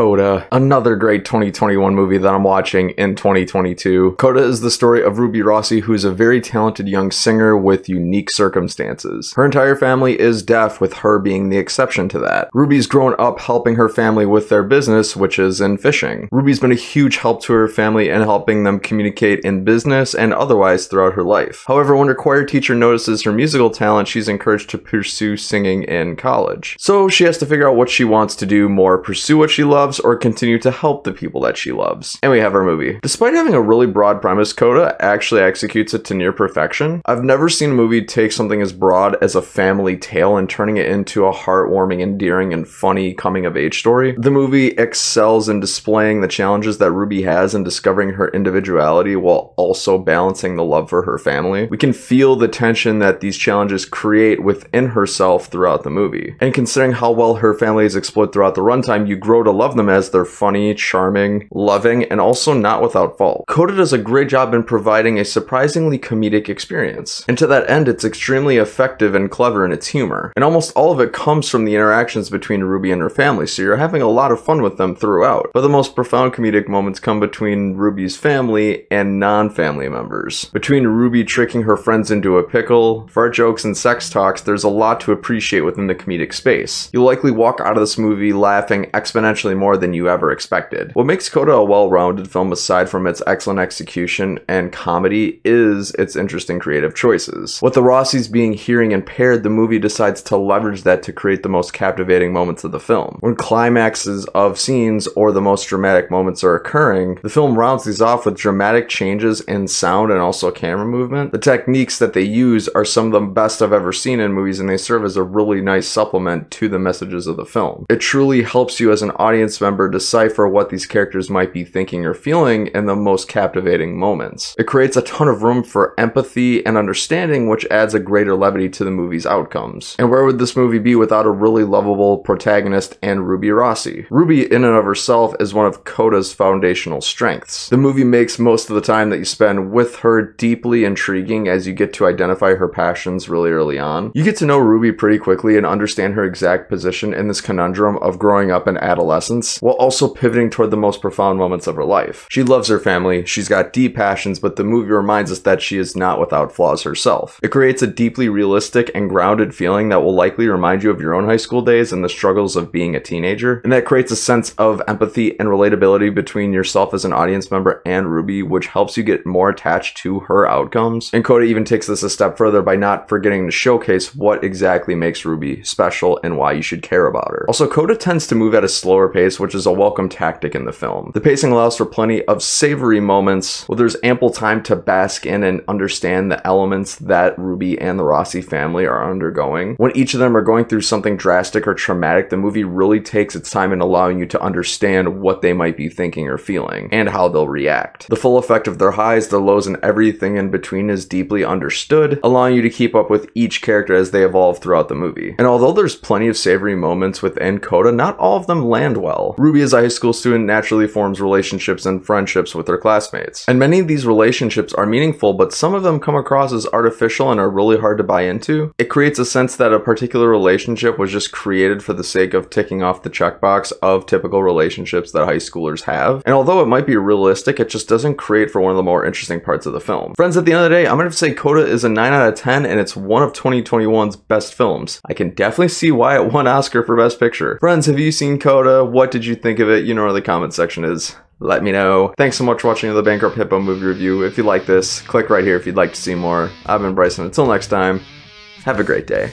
Coda, another great 2021 movie that I'm watching in 2022. Coda is the story of Ruby Rossi, who's a very talented young singer with unique circumstances. Her entire family is deaf, with her being the exception to that. Ruby's grown up helping her family with their business, which is in fishing. Ruby's been a huge help to her family in helping them communicate in business and otherwise throughout her life. However, when her choir teacher notices her musical talent, she's encouraged to pursue singing in college. So she has to figure out what she wants to do more, pursue what she loves, or continue to help the people that she loves. And we have our movie. Despite having a really broad premise, Coda actually executes it to near perfection. I've never seen a movie take something as broad as a family tale and turning it into a heartwarming, endearing, and funny coming-of-age story. The movie excels in displaying the challenges that Ruby has in discovering her individuality while also balancing the love for her family. We can feel the tension that these challenges create within herself throughout the movie. And considering how well her family is explored throughout the runtime, you grow to love them as they're funny, charming, loving, and also not without fault. Coda does a great job in providing a surprisingly comedic experience. And to that end, it's extremely effective and clever in its humor. And almost all of it comes from the interactions between Ruby and her family, so you're having a lot of fun with them throughout. But the most profound comedic moments come between Ruby's family and non-family members. Between Ruby tricking her friends into a pickle, fart jokes, and sex talks, there's a lot to appreciate within the comedic space. You'll likely walk out of this movie laughing exponentially more than you ever expected. What makes Coda a well-rounded film aside from its excellent execution and comedy is its interesting creative choices. With the Rossis being hearing impaired, the movie decides to leverage that to create the most captivating moments of the film. When climaxes of scenes or the most dramatic moments are occurring, the film rounds these off with dramatic changes in sound and also camera movement. The techniques that they use are some of the best I've ever seen in movies, and they serve as a really nice supplement to the messages of the film. It truly helps you as an audience member decipher what these characters might be thinking or feeling in the most captivating moments. It creates a ton of room for empathy and understanding, which adds a greater levity to the movie's outcomes. And where would this movie be without a really lovable protagonist and Ruby Rossi? Ruby in and of herself is one of Coda's foundational strengths. The movie makes most of the time that you spend with her deeply intriguing as you get to identify her passions really early on. You get to know Ruby pretty quickly and understand her exact position in this conundrum of growing up in adolescence, while also pivoting toward the most profound moments of her life. She loves her family, she's got deep passions, but the movie reminds us that she is not without flaws herself. It creates a deeply realistic and grounded feeling that will likely remind you of your own high school days and the struggles of being a teenager, and that creates a sense of empathy and relatability between yourself as an audience member and Ruby, which helps you get more attached to her outcomes. And Coda even takes this a step further by not forgetting to showcase what exactly makes Ruby special and why you should care about her. Also, Coda tends to move at a slower pace, which is a welcome tactic in the film. The pacing allows for plenty of savory moments, where there's ample time to bask in and understand the elements that Ruby and the Rossi family are undergoing. When each of them are going through something drastic or traumatic, the movie really takes its time in allowing you to understand what they might be thinking or feeling, and how they'll react. The full effect of their highs, their lows, and everything in between is deeply understood, allowing you to keep up with each character as they evolve throughout the movie. And although there's plenty of savory moments within Coda, not all of them land well. Ruby, as a high school student, naturally forms relationships and friendships with her classmates. And many of these relationships are meaningful, but some of them come across as artificial and are really hard to buy into. It creates a sense that a particular relationship was just created for the sake of ticking off the checkbox of typical relationships that high schoolers have. And although it might be realistic, it just doesn't create for one of the more interesting parts of the film. Friends, at the end of the day, I'm gonna have to say Coda is a 9 out of 10, and it's one of 2021's best films. I can definitely see why it won Oscar for Best Picture. Friends, have you seen Coda? What did you think of it? You know where the comment section is. Let me know. Thanks so much for watching the Bankrupt Hippo movie review. If you like this, click right here if you'd like to see more. I've been Bryson. Until next time, have a great day.